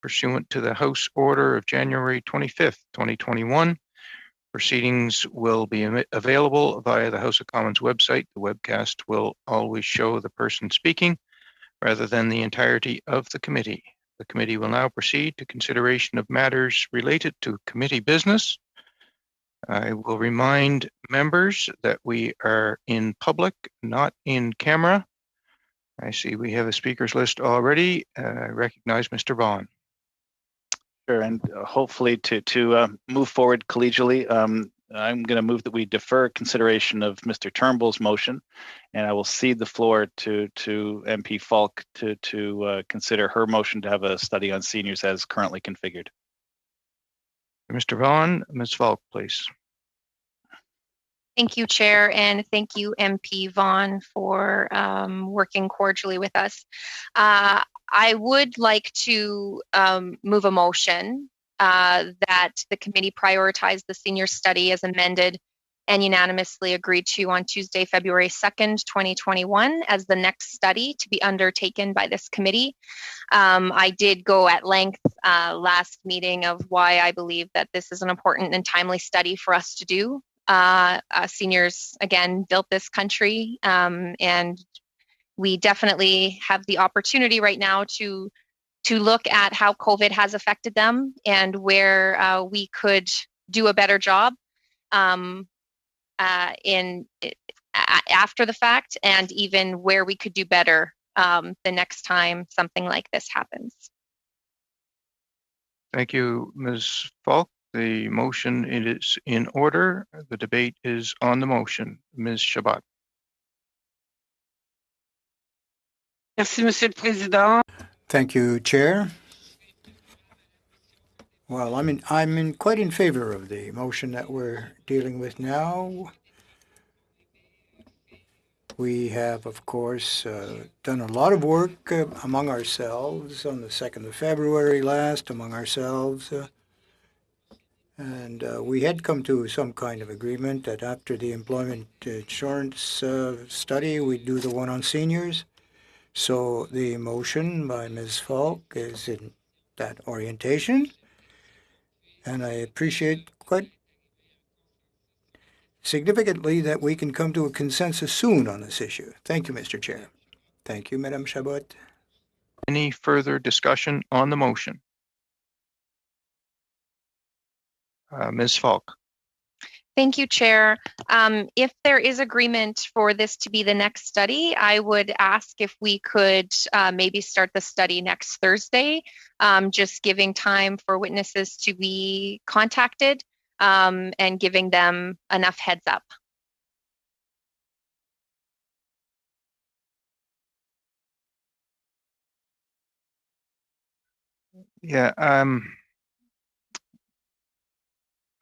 pursuant to the House Order of January 25th, 2021. Proceedings will be available via the House of Commons website. The webcast will always show the person speaking rather than the entirety of the committee. The committee will now proceed to consideration of matters related to committee business. I will remind members that we are in public, not in camera. I see we have a speakers list already. I recognize Mr. Vaughan. Sure, and hopefully to move forward collegially, I'm going to move that we defer consideration of Mr. Turnbull's motion, and I will cede the floor to MP Falk to consider her motion to have a study on seniors as currently configured. Mr. Vaughan, Ms. Falk, please. Thank you, Chair, and thank you, MP Vaughan, for working cordially with us. I would like to move a motion that the committee prioritize the senior study as amended and unanimously agreed to on Tuesday, February 2nd, 2021 as the next study to be undertaken by this committee. I did go at length last meeting of why I believe that this is an important and timely study for us to do. Seniors, again, built this country, and we definitely have the opportunity right now to look at how COVID has affected them and where we could do a better job after the fact, and even where we could do better the next time something like this happens. Thank you, Ms. Falk. The motion is in order. The debate is on the motion. Ms. Chabot. Merci, Monsieur le Président. Thank you, Chair. Well, I'm quite in favor of the motion that we're dealing with now. We have, of course, done a lot of work among ourselves on the 2nd of February last, among ourselves. And we had come to some kind of agreement that after the employment insurance study, we'd do the one on seniors. So the motion by Ms. Falk is in that orientation. And I appreciate quite significantly that we can come to a consensus soon on this issue. Thank you, Mr. Chair. Thank you, Madame Chabot. Any further discussion on the motion? Ms. Falk. Thank you, Chair. If there is agreement for this to be the next study, I would ask if we could maybe start the study next Thursday, just giving time for witnesses to be contacted and giving them enough heads up. Yeah.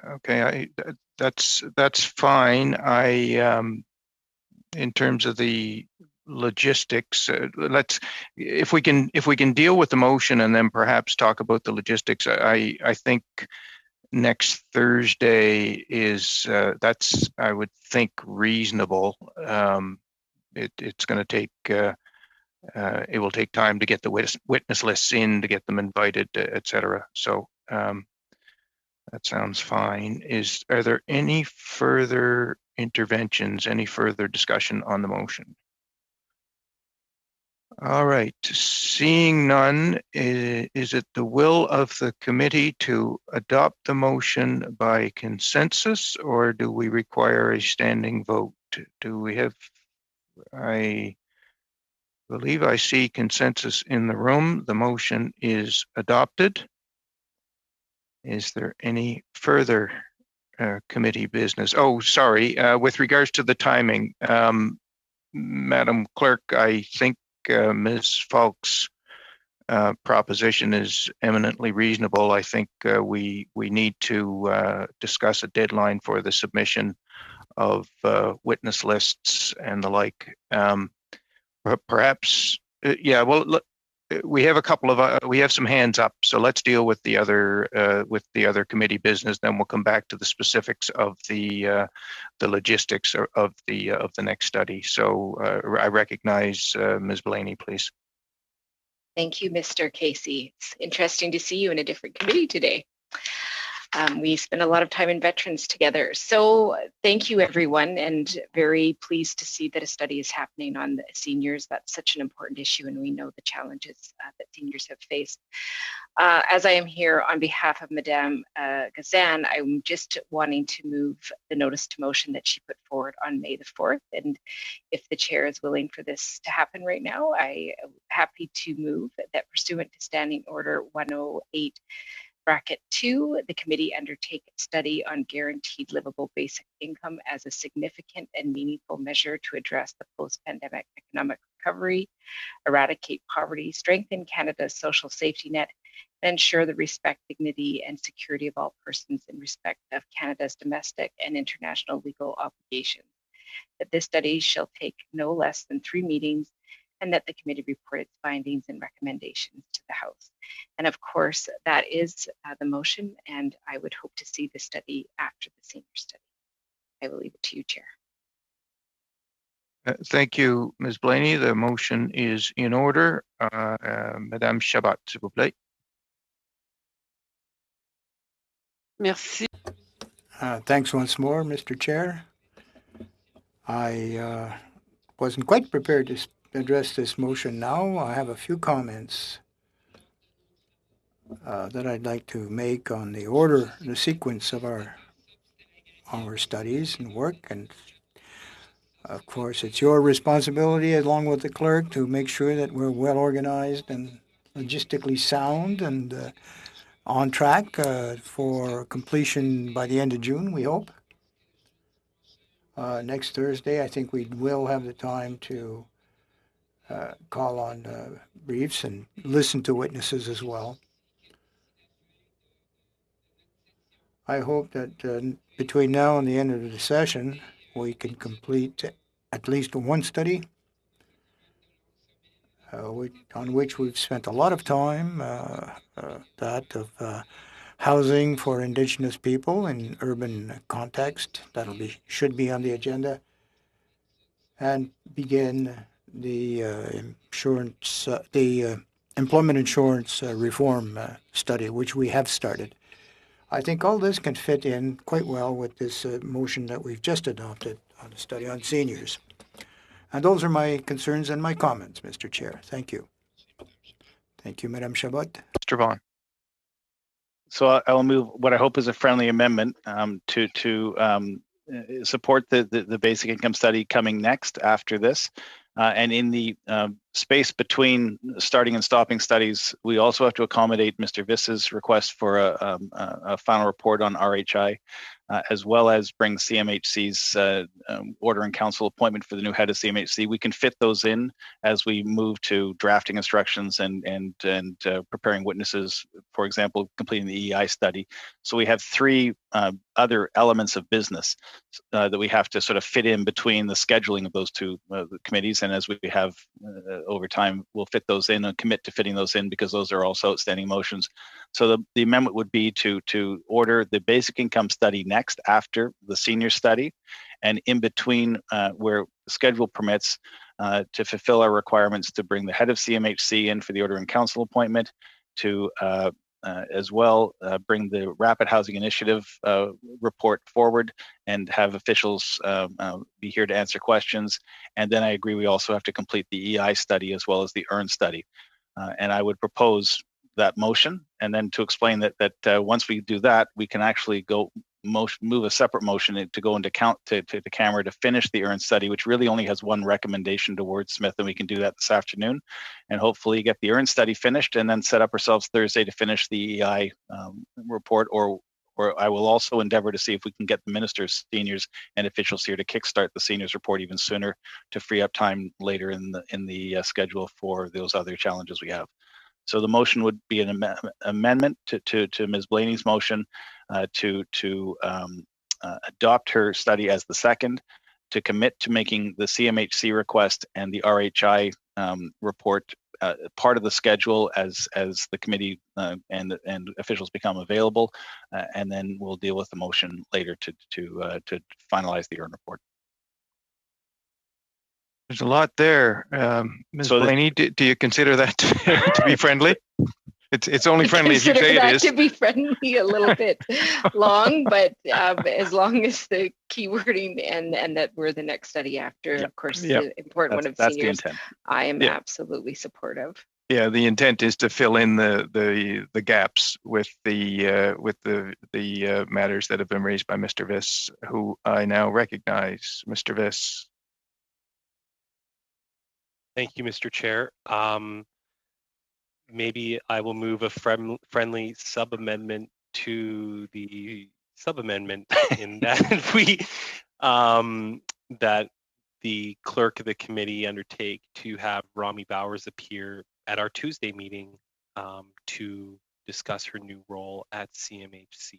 Okay. That's fine. In terms of the logistics, if we can deal with the motion and then perhaps talk about the logistics. I think next Thursday is that's, I would think, reasonable. It's going to take it will take time to get the witness lists in, to get them invited, etc. So that sounds fine. Are there any further interventions, any further discussion on the motion? All right, seeing none, is it the will of the committee to adopt the motion by consensus, or do we require a standing vote? Do we have, I believe I see consensus in the room. The motion is adopted. Is there any further committee business? Oh, sorry, with regards to the timing, Madam Clerk, I think Ms. Falk's proposition is eminently reasonable. I think we need to discuss a deadline for the submission of witness lists and the like. Perhaps, yeah. Well, we have a couple of we have some hands up, so let's deal with the other committee business. Then we'll come back to the specifics of the logistics of the next study. So I recognize Ms. Blaney, please. Thank you, Mr. Casey. It's interesting to see you in a different committee today. We spend a lot of time in veterans together. So thank you, everyone, and very pleased to see that a study is happening on the seniors. That's such an important issue, and we know the challenges that seniors have faced. As I am here on behalf of Madame Gazan, I'm just wanting to move the notice to motion that she put forward on May the 4th. And if the chair is willing for this to happen right now, I am happy to move that pursuant to Standing Order 108 Bracket 2, the committee undertake a study on guaranteed livable basic income as a significant and meaningful measure to address the post-pandemic economic recovery, eradicate poverty, strengthen Canada's social safety net, and ensure the respect, dignity, and security of all persons in respect of Canada's domestic and international legal obligations. That this study shall take no less than 3 meetings, and that the committee report its findings and recommendations to the House. And of course, that is the motion, and I would hope to see the study after the senior study. I will leave it to you, Chair. Thank you, Ms. Blaney. The motion is in order. Madame Chabot, s'il vous plaît. Merci. Thanks once more, Mr. Chair. I wasn't quite prepared to address this motion now. I have a few comments that I'd like to make on the order, the sequence of our studies and work. And of course, it's your responsibility, along with the clerk, to make sure that we're well organized and logistically sound and on track for completion by the end of June, we hope. Next Thursday, I think we will have the time to call on briefs and listen to witnesses as well. I hope that between now and the end of the session, we can complete at least one study on which we've spent a lot of time, that of housing for Indigenous people in urban context. Should be on the agenda, and begin the employment insurance reform study, which we have started. I think all this can fit in quite well with this motion that we've just adopted on a study on seniors. And those are my concerns and my comments, Mr. Chair. Thank you. Thank you, Madame Chabot. Mr. Vaughan. So I'll move what I hope is a friendly amendment to support the basic income study coming next after this. And in the space between starting and stopping studies, we also have to accommodate Mr. Viss's request for a final report on RHI, as well as bring CMHC's order and council appointment for the new head of CMHC. We can fit those in as we move to drafting instructions and preparing witnesses, for example, completing the EEI study. So we have 3 other elements of business that we have to sort of fit in between the scheduling of those 2 committees. And as we have over time, we'll fit those in and commit to fitting those in, because those are also outstanding motions. So the amendment would be to order the basic income study next after the senior study, and in between where the schedule permits, to fulfill our requirements to bring the head of CMHC in for the order and council appointment, to as well bring the Rapid Housing Initiative report forward and have officials be here to answer questions. And then I agree we also have to complete the EI study as well as the EARN study. And I would propose that motion, and then to explain that once we do that, we can actually go move a separate motion to go into count to the camera to finish the EARN study, which really only has one recommendation to wordsmith, and we can do that this afternoon, and hopefully get the EARN study finished, and then set up ourselves Thursday to finish the EI report, or I will also endeavor to see if we can get the ministers, seniors, and officials here to kickstart the seniors report even sooner, to free up time later in the schedule for those other challenges we have. So the motion would be an amendment to Ms. Blaney's motion to adopt her study as the second, to commit to making the CMHC request and the RHI report part of the schedule as the committee and officials become available, and then we'll deal with the motion later to finalize the EARN report. There's a lot there. Ms. So Blaney, do you consider that to be friendly? It's only friendly if you Consider say it that is. to be friendly, a little bit long, but as long as the keywording and that we're the next study after, Yep. of course, Yep. the important one of that's the seniors, intent. I am Yeah. absolutely supportive. Yeah, the intent is to fill in the gaps with the matters that have been raised by Mr. Viss, who I now recognize. Mr. Viss. Thank you, Mr. Chair. Maybe I will move a friendly sub-amendment to the sub-amendment in that that the clerk of the committee undertake to have Rami Bowers appear at our Tuesday meeting to discuss her new role at CMHC.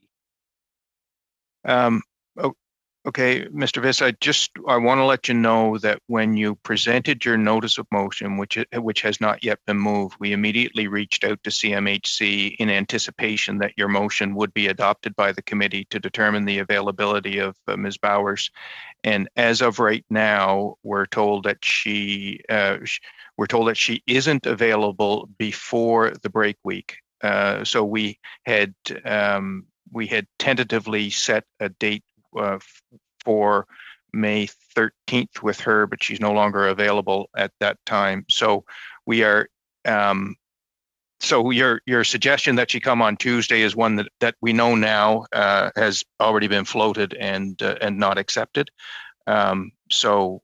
Okay, Mr. Viss, I want to let you know that when you presented your notice of motion, which has not yet been moved, we immediately reached out to CMHC in anticipation that your motion would be adopted by the committee to determine the availability of Ms. Bowers. And as of right now, we're told that she isn't available before the break week. So we had tentatively set a date for May 13th with her, but she's no longer available at that time. So we are. So your suggestion that she come on Tuesday is one that we know now has already been floated and not accepted. So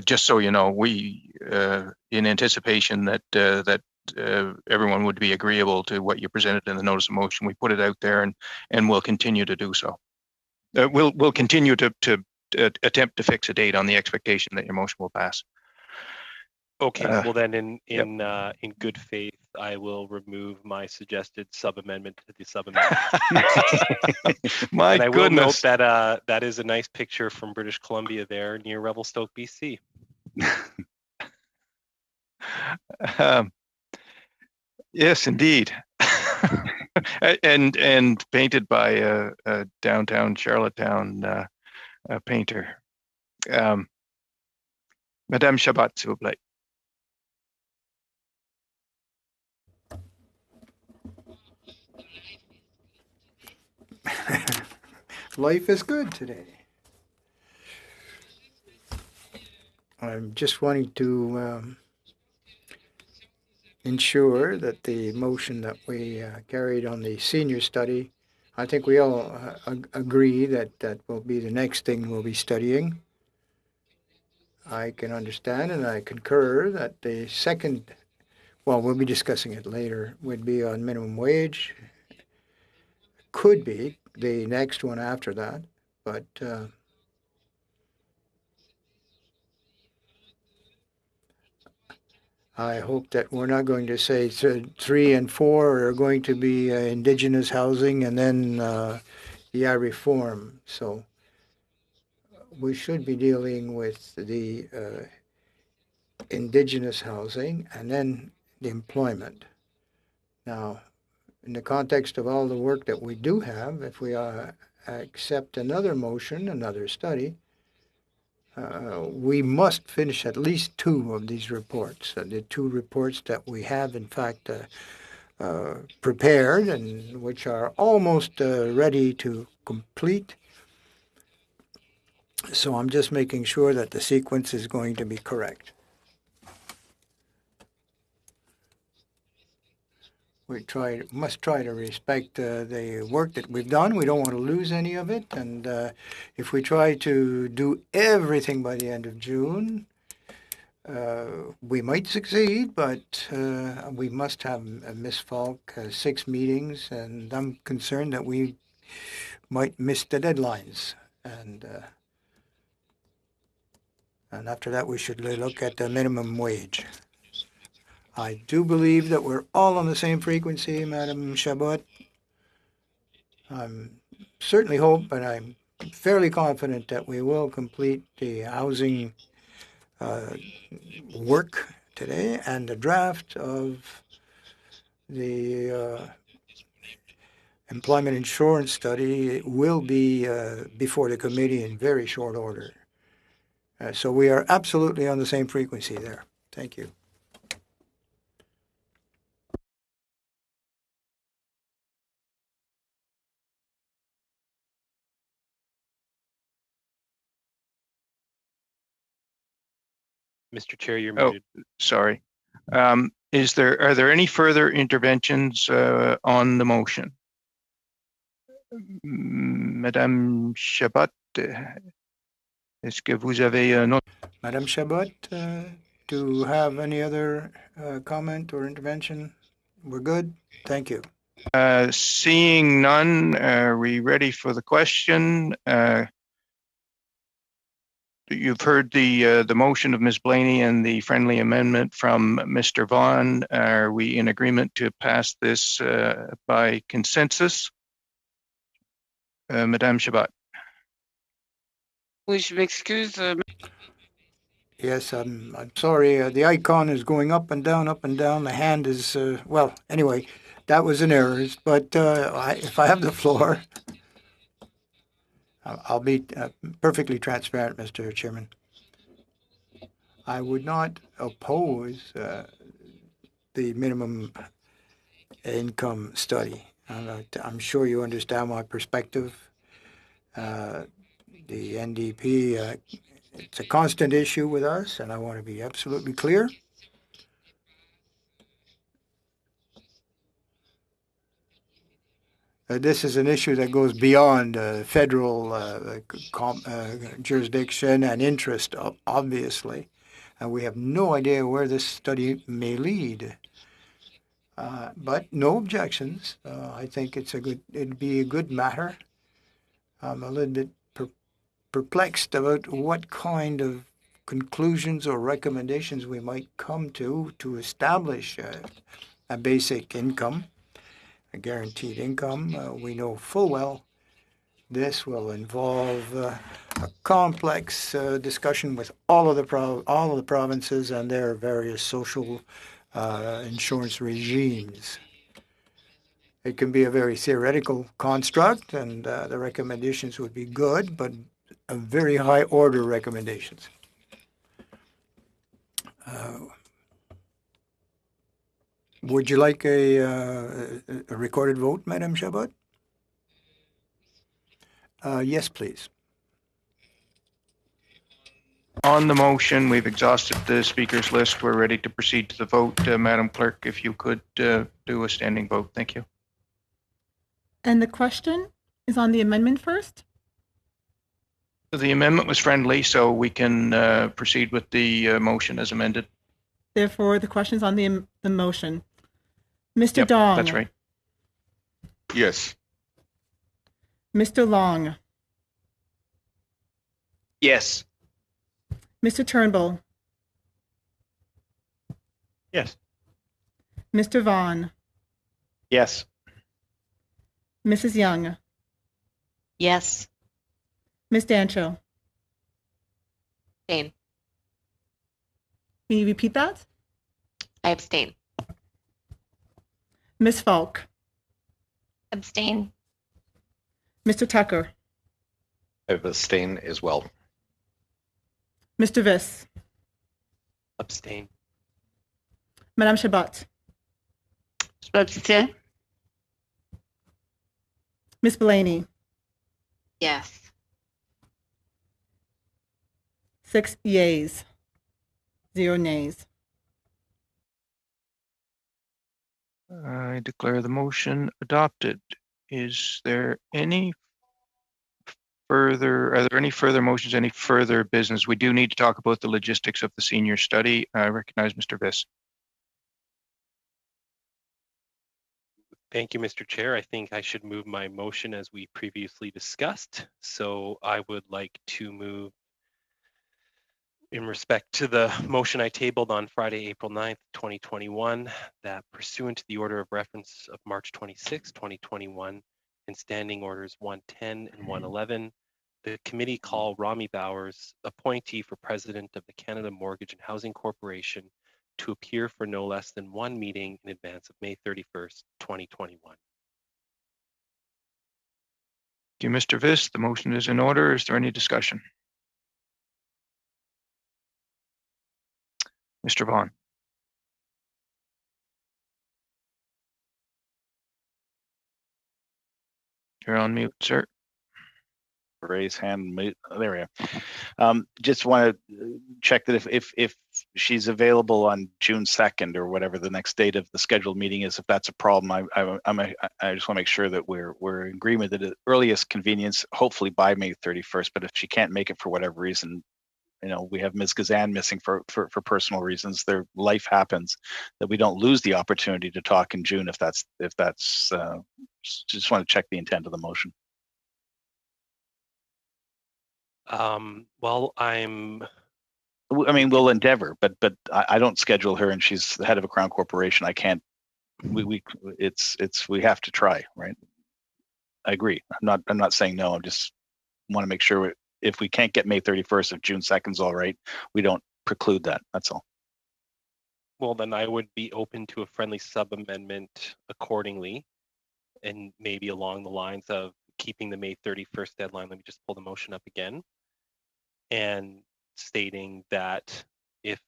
just so you know, we in anticipation that everyone would be agreeable to what you presented in the notice of motion, we put it out there and we'll continue to do so. We'll continue to attempt to fix a date on the expectation that your motion will pass. Okay, well then in good faith, I will remove my suggested sub-amendment to the sub-amendment. My and I goodness. will note that that is a nice picture from British Columbia there near Revelstoke, BC. Yes, indeed. and painted by a downtown Charlottetown painter. Madame Chabot, s'il vous plaît. Life is good today. I'm just wanting to ensure that the motion that we carried on the senior study, I think we all agree that that will be the next thing we'll be studying. I can understand and I concur that the second, well, we'll be discussing it later, would be on minimum wage. Could be the next one after that, but I hope that we're not going to say 3 and 4 are going to be Indigenous housing and then reform. So we should be dealing with the Indigenous housing and then the employment. Now, in the context of all the work that we do have, if we accept another motion, another study, we must finish at least 2 of these reports. The 2 reports that we have, in fact, prepared and which are almost ready to complete. So I'm just making sure that the sequence is going to be correct. We must try to respect the work that we've done. We don't want to lose any of it. And if we try to do everything by the end of June, we might succeed, but we must have Ms. Falk 6 meetings, and I'm concerned that we might miss the deadlines. And after that, we should look at the minimum wage. I do believe that we're all on the same frequency, Madam Chabot. I certainly hope, but I'm fairly confident that we will complete the housing work today, and the draft of the employment insurance study will be before the committee in very short order. So we are absolutely on the same frequency there. Thank you. Mr. Chair, you're Oh. muted. Sorry. Are there any further interventions on the motion? Madame Chabot, est-ce que vous avez un autre? Madame Chabot, do you have any other comment or intervention? We're good? Thank you. Seeing none, are we ready for the question? You've heard the motion of Ms. Blaney and the friendly amendment from Mr. Vaughn. Are we in agreement to pass this by consensus? Madame Chabot. Oui, je m'excuse. Yes, I'm sorry. The icon is going up and down, up and down. The hand is, well, anyway, that was an error. But if I have the floor, I'll be perfectly transparent, Mr. Chairman. I would not oppose the minimum income study. I'm sure you understand my perspective. The NDP, it's a constant issue with us, and I want to be absolutely clear. This is an issue that goes beyond federal jurisdiction and interest, obviously. And we have no idea where this study may lead. But no objections. I think it'd be a good matter. I'm a little bit perplexed about what kind of conclusions or recommendations we might come to establish a basic income, a guaranteed income. We know full well this will involve a complex discussion with all of the provinces and their various social insurance regimes. It can be a very theoretical construct, and the recommendations would be good, but very high order recommendations. Would you like a recorded vote, Madame Chabot? Yes, please. On the motion, we've exhausted the speakers list. We're ready to proceed to the vote. Madam Clerk, if you could do a standing vote. Thank you. And the question is on the amendment first? The amendment was friendly, so we can proceed with the motion as amended. Therefore, the question is on the motion. Mr. Yep, Dong. that's right. Yes. Mr. Long. Yes. Mr. Turnbull. Yes. Mr. Vaughn. Yes. Mrs. Young. Yes. Ms. Dancho. Abstain. Can you repeat that? I abstain. Ms. Falk. Abstain. Mr. Tucker. I abstain as well. Mr. Viss. Abstain. Madame Chabot. Je m'abstiens. Ms. Blaney. Yes. 6 yeas, 0 nays. I declare the motion adopted. Is there any further, are there any further motions, any further business? We do need to talk about the logistics of the senior study. I recognize Mr. Viss. Thank you, Mr. Chair. I think I should move my motion as we previously discussed. So I would like to move in respect to the motion I tabled on Friday, April 9th, 2021, that pursuant to the order of reference of March 26, 2021, and standing orders 110 and 111, the committee call Rami Bowers, appointee for president of the Canada Mortgage and Housing Corporation, to appear for no less than one meeting in advance of May 31st, 2021. Thank you, Mr. Viss. The motion is in order. Is there any discussion? Mr. Vaughn. You're on mute, sir. Raise hand. There we are. Just want to check that if she's available on June 2nd or whatever the next date of the scheduled meeting is, if that's a problem, I just want to make sure that we're in agreement that at earliest convenience, hopefully by May 31st. But if she can't make it for whatever reason, we have Ms. Gazan missing for personal reasons. Their life happens, that we don't lose the opportunity to talk in June if that's just want to check the intent of the motion. Well, we'll endeavor, but I don't schedule her, and she's the head of a Crown corporation. I can't. We have to try, right? I agree. I'm not saying no. I just want to make sure if we can't get May 31st, if June 2nd's all right, we don't preclude that. That's all. Well, then I would be open to a friendly sub-amendment accordingly, and maybe along the lines of keeping the May 31st deadline. Let me just pull the motion up again. And stating that if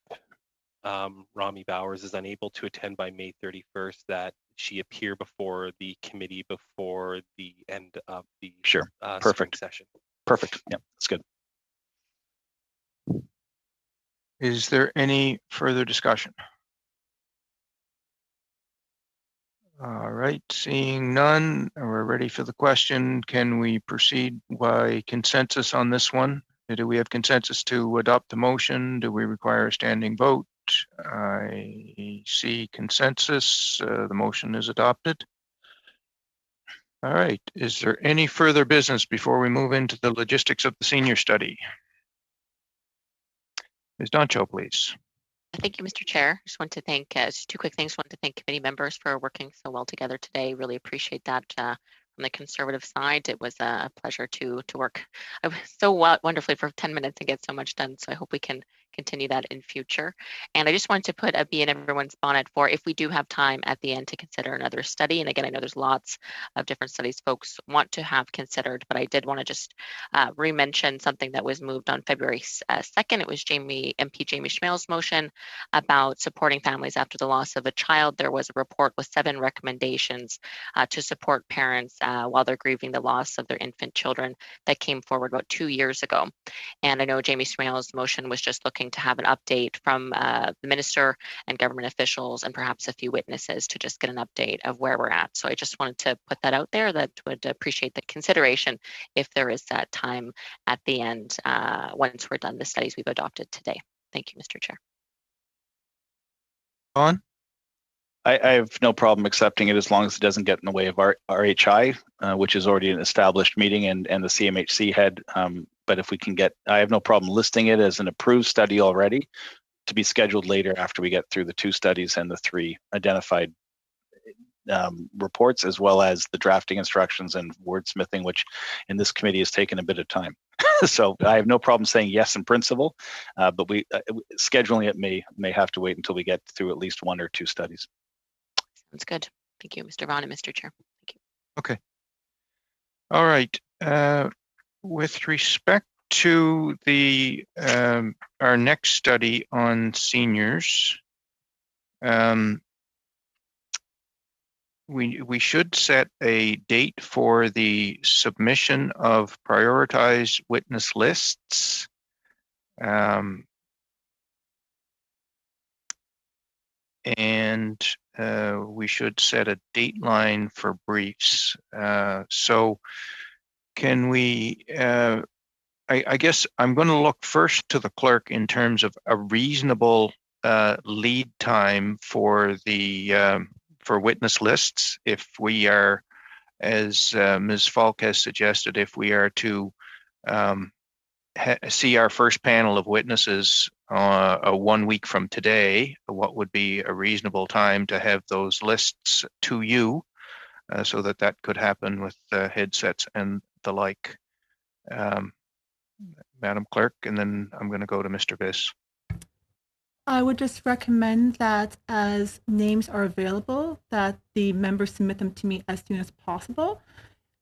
Rami Bowers is unable to attend by May 31st, that she appear before the committee before the end of the Perfect session. Perfect. Yeah, that's good. Is there any further discussion? All right, seeing none, we're ready for the question. Can we proceed by consensus on this one? Do we have consensus to adopt the motion? Do we require a standing vote? I see consensus. The motion is adopted. All right. Is there any further business before we move into the logistics of the senior study? Ms. Doncho, please. Thank you, Mr. Chair. Just want to thank, just two quick things. Want to thank committee members for working so well together today. Really appreciate that. From the Conservative side, it was a pleasure to work so wonderfully for 10 minutes and get so much done. So I hope we can continue that in future. And I just wanted to put a bee in everyone's bonnet for if we do have time at the end to consider another study. And again, I know there's lots of different studies folks want to have considered, but I did want to just re-mention something that was moved on February 2nd. It was MP Jamie Schmalz's motion about supporting families after the loss of a child. There was a report with 7 recommendations to support parents while they're grieving the loss of their infant children that came forward about 2 years ago. And I know Jamie Schmalz's motion was just looking to have an update from the minister and government officials and perhaps a few witnesses to just get an update of where we're at. So I just wanted to put that out there, that would appreciate the consideration if there is that time at the end once we're done the studies we've adopted today. Thank you, Mr. Chair. On. I have no problem accepting it as long as it doesn't get in the way of our RHI, which is already an established meeting, and the CMHC head. But if we can I have no problem listing it as an approved study already to be scheduled later after we get through the 2 studies and the 3 identified reports, as well as the drafting instructions and wordsmithing, which in this committee has taken a bit of time. So I have no problem saying yes in principle, but scheduling it may have to wait until we get through at least 1 or 2 studies. Sounds good. Thank you, Mr. Vaughn and Mr. Chair. Thank you. Okay. All right. With respect to the our next study on seniors, we should set a date for the submission of prioritized witness lists. And we should set a dateline for briefs. So can we, I guess I'm going to look first to the clerk in terms of a reasonable lead time for the for witness lists. If we are, as Ms. Falk has suggested, if we are to see our first panel of witnesses 1 week from today, what would be a reasonable time to have those lists to you so that could happen with headsets and the like. Madam Clerk, and then I'm going to go to Mr. Biss. I would just recommend that as names are available, that the members submit them to me as soon as possible.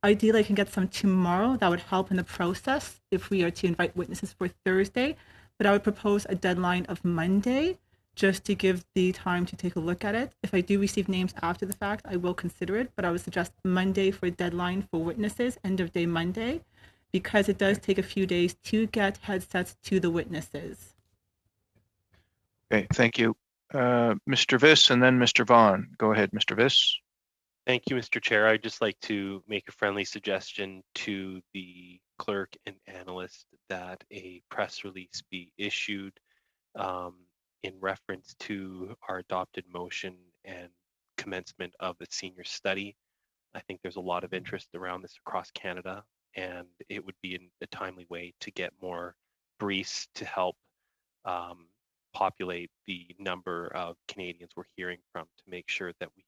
Ideally, I can get some tomorrow. That would help in the process if we are to invite witnesses for Thursday. But I would propose a deadline of Monday just to give the time to take a look at it. If I do receive names after the fact, I will consider it, but I would suggest Monday for a deadline for witnesses, end of day Monday, because it does take a few days to get headsets to the witnesses. Okay, thank you. Mr. Viss and then Mr. Vaughn. Go ahead, Mr. Viss. Thank you, Mr. Chair. I'd just like to make a friendly suggestion to the clerk and analyst that a press release be issued in reference to our adopted motion and commencement of the senior study. I think there's a lot of interest around this across Canada, and it would be a timely way to get more briefs to help populate the number of Canadians we're hearing from, to make sure that we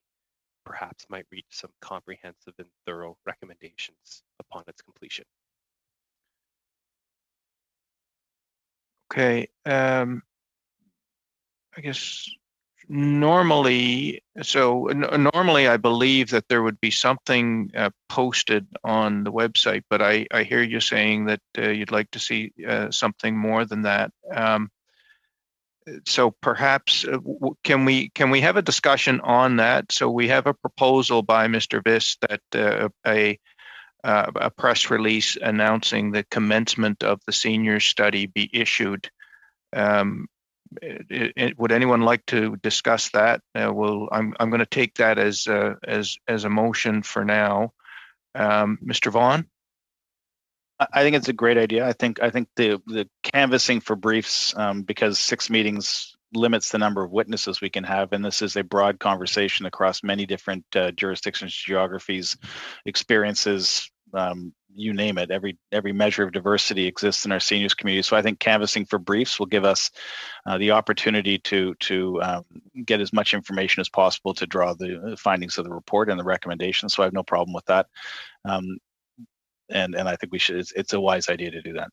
perhaps might reach some comprehensive and thorough recommendations upon its completion. Okay, I guess normally I believe that there would be something posted on the website, but I hear you saying that you'd like to see something more than that. So perhaps can we have a discussion on that? So we have a proposal by Mr. Viss that a press release announcing the commencement of the senior study be issued. Would anyone like to discuss that? I'm going to take that as a motion for now. Mr. Vaughn? I think it's a great idea. I think the canvassing for briefs, because 6 meetings limits the number of witnesses we can have, and this is a broad conversation across many different jurisdictions, geographies, experiences, you name it. Every measure of diversity exists in our seniors community. So I think canvassing for briefs will give us the opportunity to get as much information as possible to draw the findings of the report and the recommendations. So I have no problem with that. And I think it's a wise idea to do that.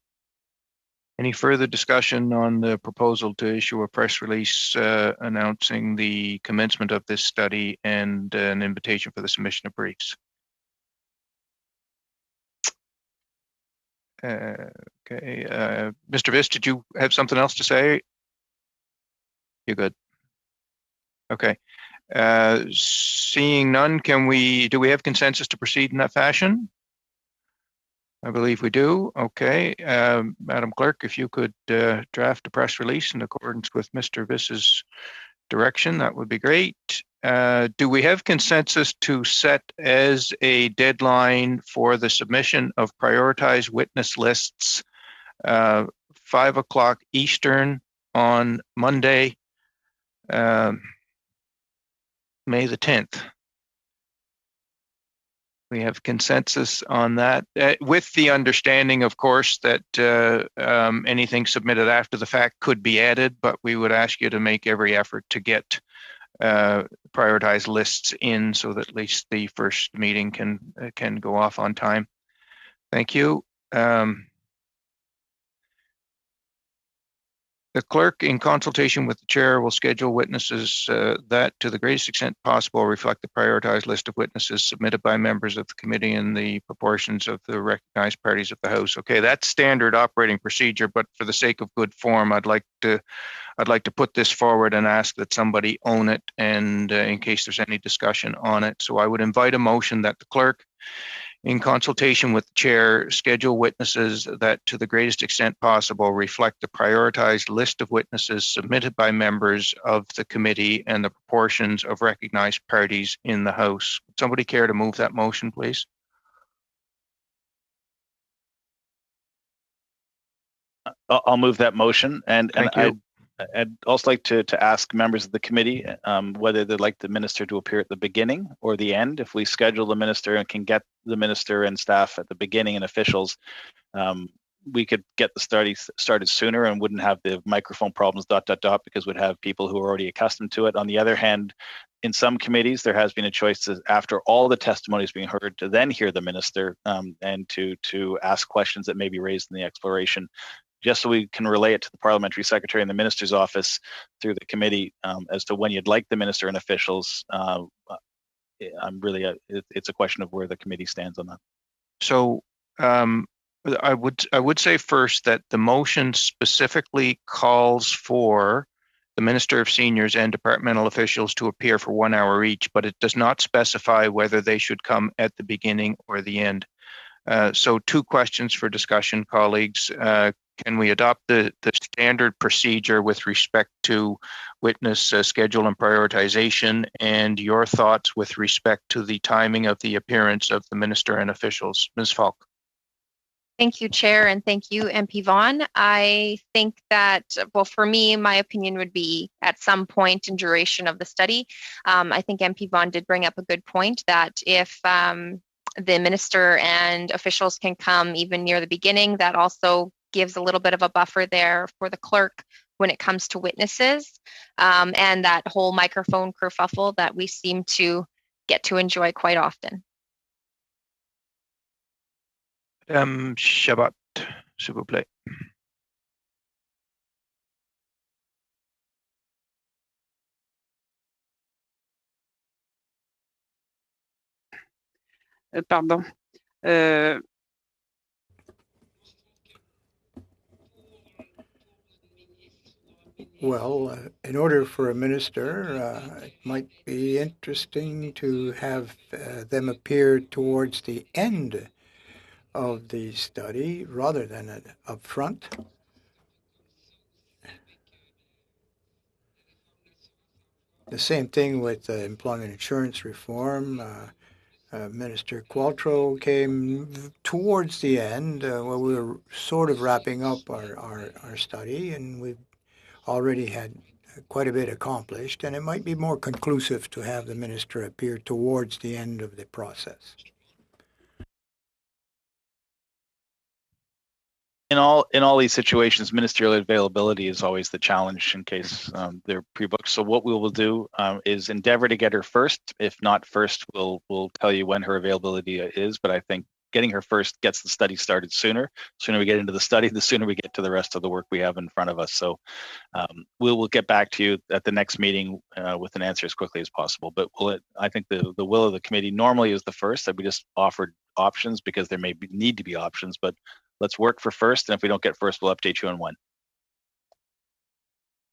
Any further discussion on the proposal to issue a press release announcing the commencement of this study and an invitation for the submission of briefs? Okay, Mr. Viss, did you have something else to say? You're good. Okay. Seeing none, do we have consensus to proceed in that fashion? I believe we do. Okay. Madam Clerk, if you could draft a press release in accordance with Mr. Viss's direction, that would be great. Do we have consensus to set as a deadline for the submission of prioritized witness lists 5:00 Eastern on Monday, May the 10th? We have consensus on that, with the understanding, of course, that anything submitted after the fact could be added, but we would ask you to make every effort to get prioritized lists in so that at least the first meeting can go off on time. Thank you. The clerk, in consultation with the chair, will schedule witnesses that, to the greatest extent possible, reflect the prioritized list of witnesses submitted by members of the committee in the proportions of the recognized parties of the House. Okay, that's standard operating procedure, but for the sake of good form, I'd like to put this forward and ask that somebody own it, and in case there's any discussion on it. So I would invite a motion that the clerk, in consultation with the chair, schedule witnesses that, to the greatest extent possible, reflect the prioritized list of witnesses submitted by members of the committee and the proportions of recognized parties in the House. Would somebody care to move that motion, please? I'll move that motion, and Thank you. I'd also like to ask members of the committee whether they'd like the minister to appear at the beginning or the end. If we schedule the minister and can get the minister and staff at the beginning and officials, we could get the study started sooner and wouldn't have the microphone problems, ... because we'd have people who are already accustomed to it. On the other hand, in some committees, there has been a choice to, after all the testimony is being heard, to then hear the minister and to ask questions that may be raised in the exploration, just so we can relay it to the parliamentary secretary and the minister's office through the committee as to when you'd like the minister and officials. It's a question of where the committee stands on that. So I would say first that the motion specifically calls for the Minister of Seniors and departmental officials to appear for 1 hour each, but it does not specify whether they should come at the beginning or the end. So 2 questions for discussion, colleagues. Can we adopt the standard procedure with respect to witness schedule and prioritization, and your thoughts with respect to the timing of the appearance of the minister and officials? Ms. Falk. Thank you, Chair, and thank you, MP Vaughn. I think that, well, for me, my opinion would be at some point in duration of the study. I think MP Vaughn did bring up a good point that if the minister and officials can come even near the beginning, that also gives a little bit of a buffer there for the clerk when it comes to witnesses, and that whole microphone kerfuffle that we seem to get to enjoy quite often. Chabot, s'il vous plaît. Pardon. Well, in order for a minister, it might be interesting to have them appear towards the end of the study rather than up front. The same thing with employment insurance reform. Minister Qualtrough came towards the end. Well, we were sort of wrapping up our study, and we've already had quite a bit accomplished, and it might be more conclusive to have the minister appear towards the end of the process. In all these situations, ministerial availability is always the challenge in case they're pre-booked. So what we will do is endeavor to get her first. If not first, we'll tell you when her availability is. But I think getting her first gets the study started sooner. The sooner we get into the study, the sooner we get to the rest of the work we have in front of us. So we'll get back to you at the next meeting with an answer as quickly as possible. But I think the will of the committee normally is the first, that we just offered options because there need to be options, but let's work for first, and if we don't get first, we'll update you on when.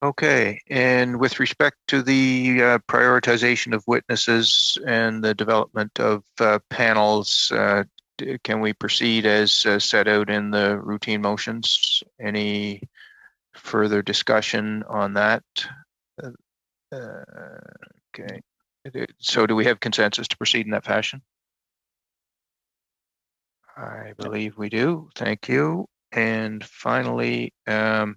Okay, and with respect to the prioritization of witnesses and the development of panels, can we proceed as set out in the routine motions? Any further discussion on that? Okay, so do we have consensus to proceed in that fashion? I believe we do. Thank you. And finally, can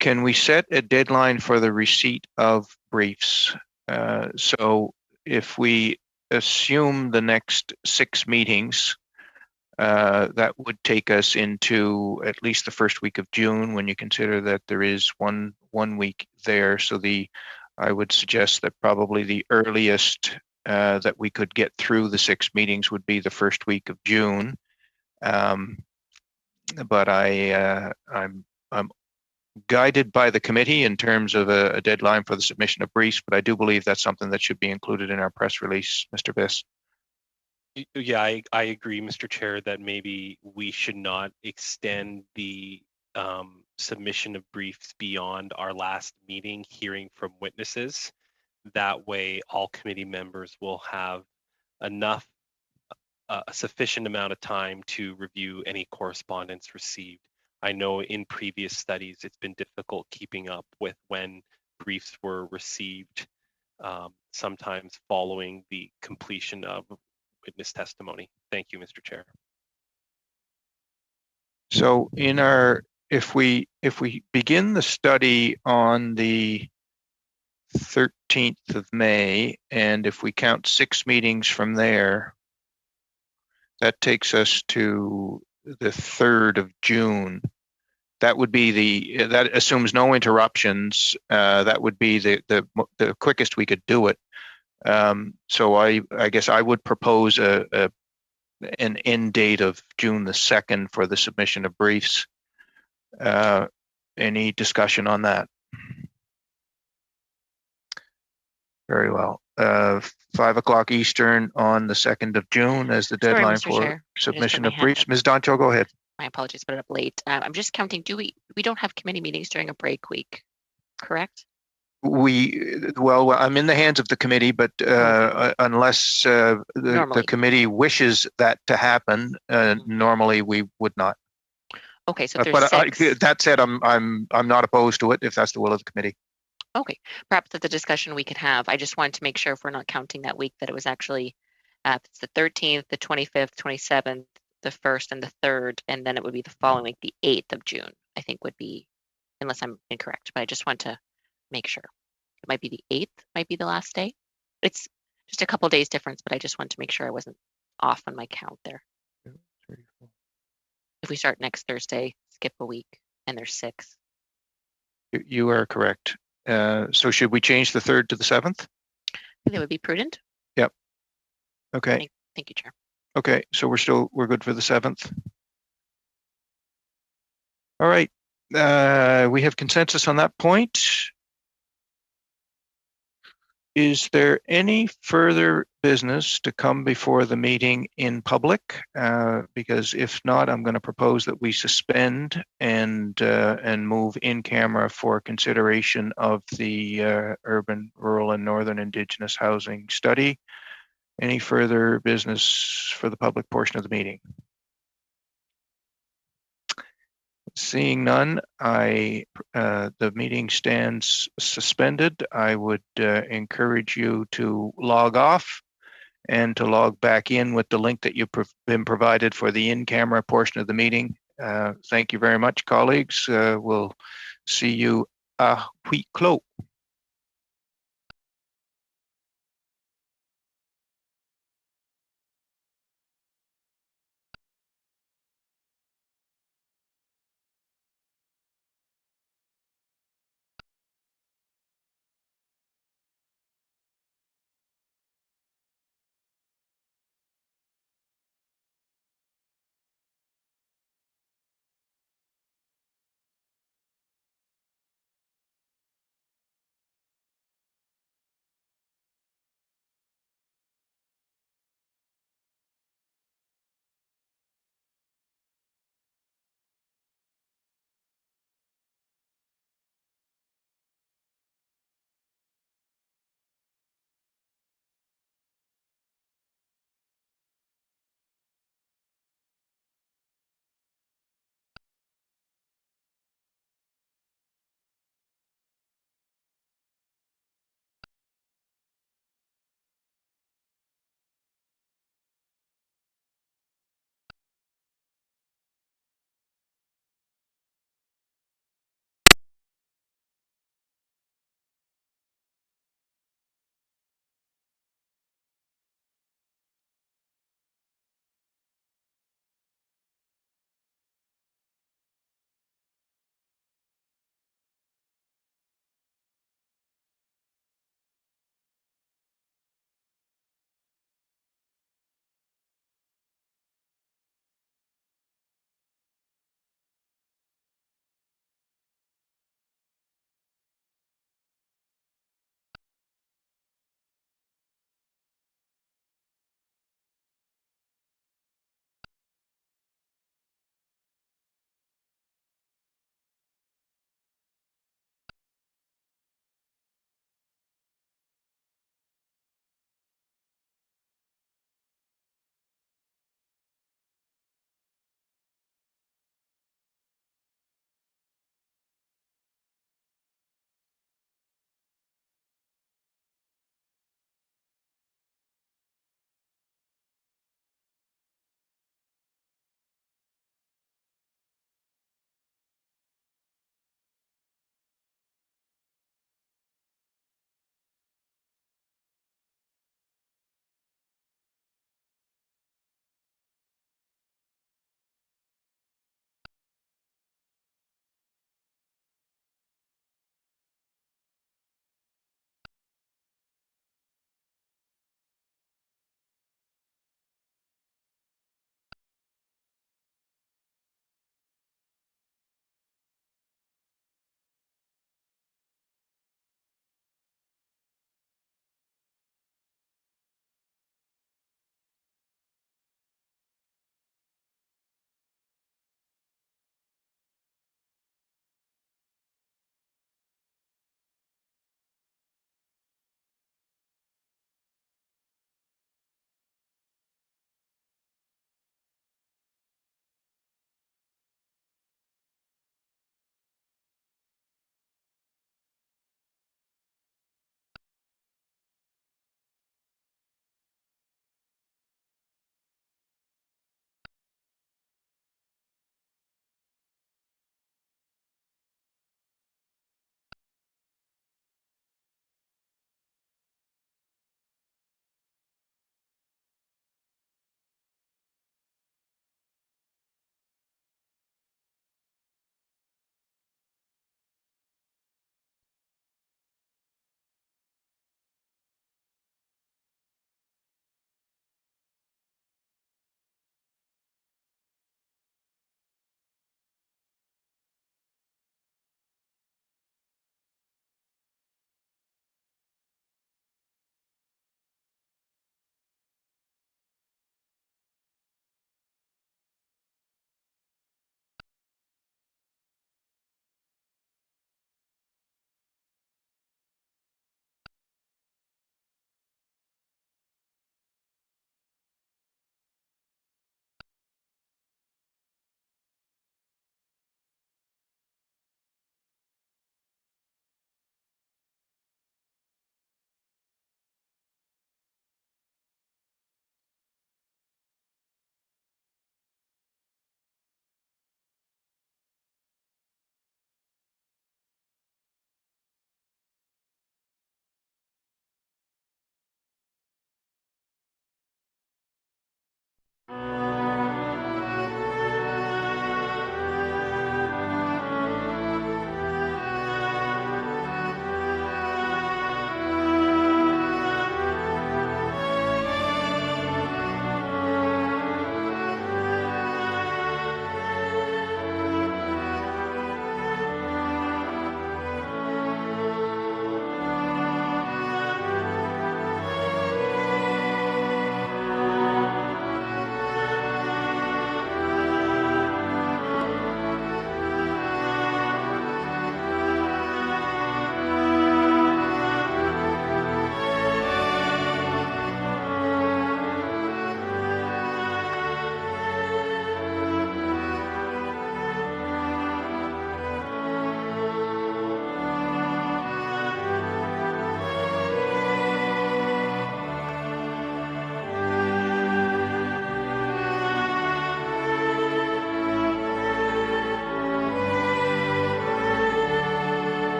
we set a deadline for the receipt of briefs? So if we assume the next 6 meetings, that would take us into at least the first week of June, when you consider that there is one week there. So I would suggest that probably the earliest that we could get through the 6 meetings would be the first week of June. But I'm guided by the committee in terms of a deadline for the submission of briefs, but I do believe that's something that should be included in our press release, Mr. Biss. Yeah, I agree, Mr. Chair, that maybe we should not extend the submission of briefs beyond our last meeting hearing from witnesses. That way, all committee members will have enough, a sufficient amount of time to review any correspondence received. I know in previous studies, it's been difficult keeping up with when briefs were received, sometimes following the completion of witness testimony. Thank you, Mr. Chair. So if we begin the study on the 13th of May, and if we count 6 meetings from there, that takes us to the 3rd of June. That would be that assumes no interruptions. That would be the quickest we could do it. So I guess I would propose an end date of June the 2nd for the submission of briefs. Any discussion on that? Very well. 5 o'clock Eastern on the 2nd of June as the deadline for submission of briefs. Ms. Doncho, go ahead. My apologies, put it up late. I'm just counting. We don't have committee meetings during a break week? correct? Well, I'm in the hands of the committee, but unless the Normally. committee wishes that to happen, normally we would not. Okay, so if there's But six. that said, I'm not opposed to it if that's the will of the committee. Okay, perhaps that's a discussion we could have. I just wanted to make sure if we're not counting that week that it was actually it's the 13th, the 25th, 27th, the 1st, and the 3rd, and then it would be the following week, the 8th of June, I think would be, unless I'm incorrect, but I just want to make sure. It might be the 8th, might be the last day. It's just a couple days difference, but I just want to make sure I wasn't off on my count there. If we start next Thursday, skip a week, and there's 6. You are correct. So should we change the 3rd to the 7th? I think that would be prudent. Yep. Okay. Thank you, Chair. Okay, so we're good for the 7th. All right. We have consensus on that point. Is there any further business to come before the meeting in public? Because if not, I'm going to propose that we suspend and move in camera for consideration of the urban, rural, and northern Indigenous housing study. Any further business for the public portion of the meeting? Seeing none, the meeting stands suspended. I would encourage you to log off and to log back in with the link that you've been provided for the in-camera portion of the meeting. Thank you very much, colleagues. We'll see you a huis clos.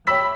Thank you.